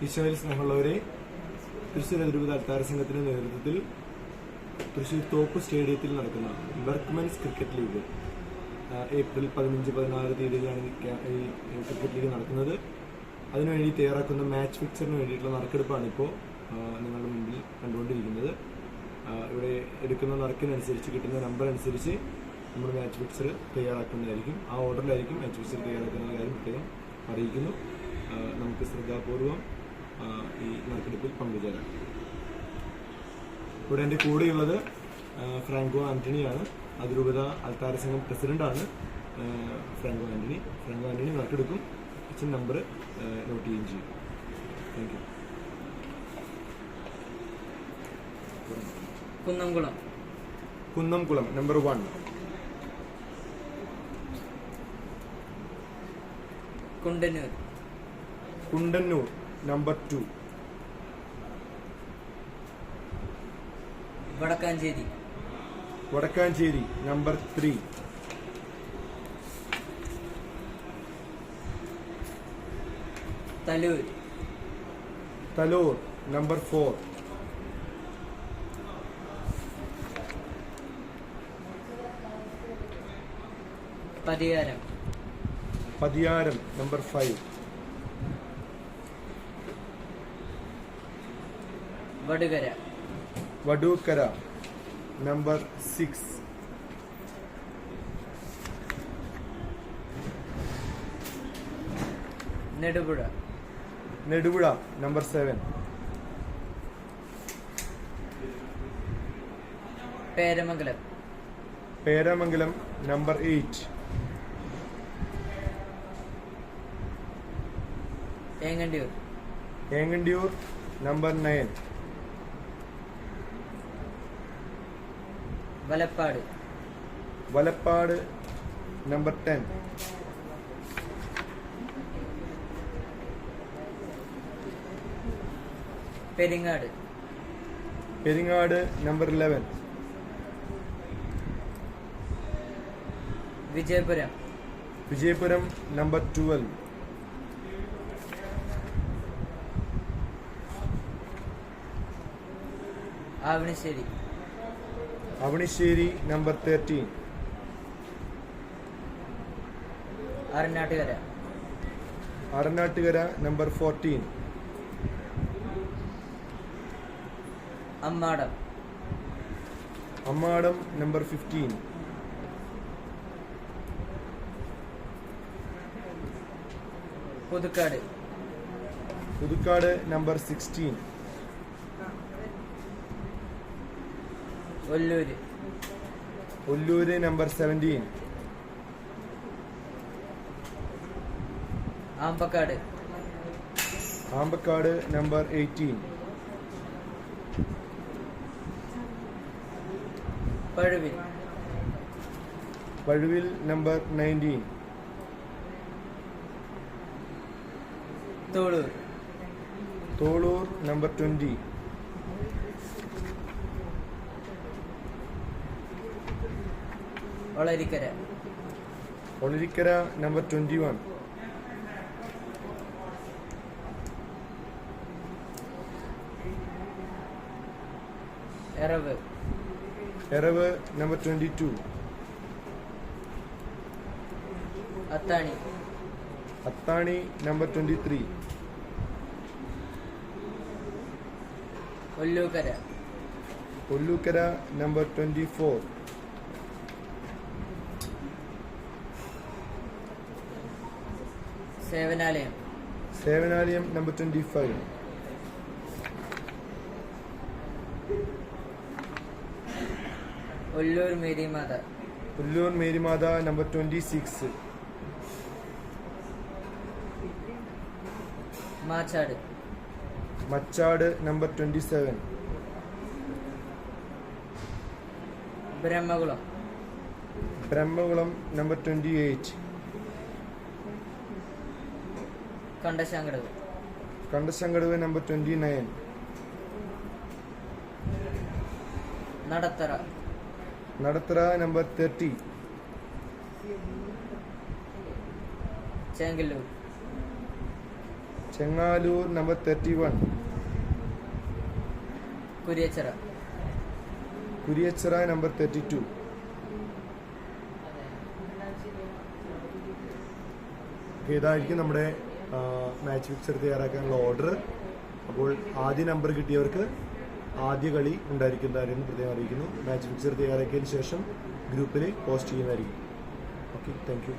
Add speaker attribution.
Speaker 1: ഈശോയിൽ സ്നേഹമുള്ളവരെ, തൃശ്ശൂർ അതിരൂപത അൾത്താര സംഘത്തിന്റെ നേതൃത്വത്തിൽ തൃശ്ശൂർ തോപ്പ് സ്റ്റേഡിയത്തിൽ നടക്കുന്ന വർക്ക്മെൻസ് ക്രിക്കറ്റ് ലീഗ് ഏപ്രിൽ 15-16 തീയതിയിലാണ് ഈ ക്രിക്കറ്റ് ലീഗ് നടക്കുന്നത്. അതിനുവേണ്ടി തയ്യാറാക്കുന്ന മാച്ച് ഫിക്സറിന് വേണ്ടിയിട്ടുള്ള നറുക്കെടുപ്പാണ് ഇപ്പോൾ നിങ്ങളുടെ മുമ്പിൽ കണ്ടുകൊണ്ടിരിക്കുന്നത്. ഇവിടെ എടുക്കുന്ന നറുക്കിനനുസരിച്ച്, കിട്ടുന്ന നമ്പർ അനുസരിച്ച് നമ്മൾ മാച്ച് ഫിക്സർ തയ്യാറാക്കുന്നതായിരിക്കും. ആ ഓർഡറിലായിരിക്കും മാച്ച് ഫിക്സർ തയ്യാറാക്കുന്ന കാര്യം പ്രത്യേകം അറിയിക്കുന്നു. നമുക്ക് ശ്രദ്ധാപൂർവം ഈ നറുക്കെടുപ്പിൽ പങ്കുചേരാം. ഇവിടെ എൻ്റെ കൂടെയുള്ളത് ഫ്രാങ്കോ ആന്റണിയാണ്. അതിരൂപത അൾത്താര സംഘം പ്രസിഡന്റാണ് ഫ്രാങ്കോ ആന്റണി. ഫ്രാങ്കോ ആന്റണി നറുക്കെടുക്കും. കിച്ചൻ നമ്പർ നോട്ട് ചെയ്യുകയും ചെയ്യും. Thank you. Kunnamkulam number 1. Kundannoor number 2. Vadakkanchery number 3. Thaloor number 4. Pathiyaram number 5. Vadookkara number 6. Nedupuzha number 7. Peramangalam number 8. Engandiyur number 9. Valappad number 10. Peringad number 11. Vijayapuram number 12. Avanissery number 13. Aranattukara number 14. Ammadam number 15. Puthukkad number 16. Ollur number 17. Ambakkad number 18. Pazhuvil number 19. Tholur number 20. Olarikkara number 21. Erav number 22. Athani number 23. Ollukkara number 24. Sevanalayam number 25.
Speaker 2: Ullur
Speaker 1: Marymatha number 26. Machad number 27. Brahmakulam number 28. Kandassankadavu number 29. Nadathara number 30. Chengalur number 31. Kuriachira number 32. ഇതായിരിക്കും നമ്മുടെ match fixer തയ്യാറാക്കാനുള്ള order. അപ്പോൾ ആദ്യ number കിട്ടിയവർക്ക് ആദ്യ കളി ഉണ്ടായിരിക്കുന്നതായിരുന്നു പ്രത്യേകം അറിയിക്കുന്നു. Match fixer തയ്യാറാക്കിയതിന് ശേഷം ഗ്രൂപ്പിൽ പോസ്റ്റ് ചെയ്യുന്നതായിരിക്കും. Okay, thank you.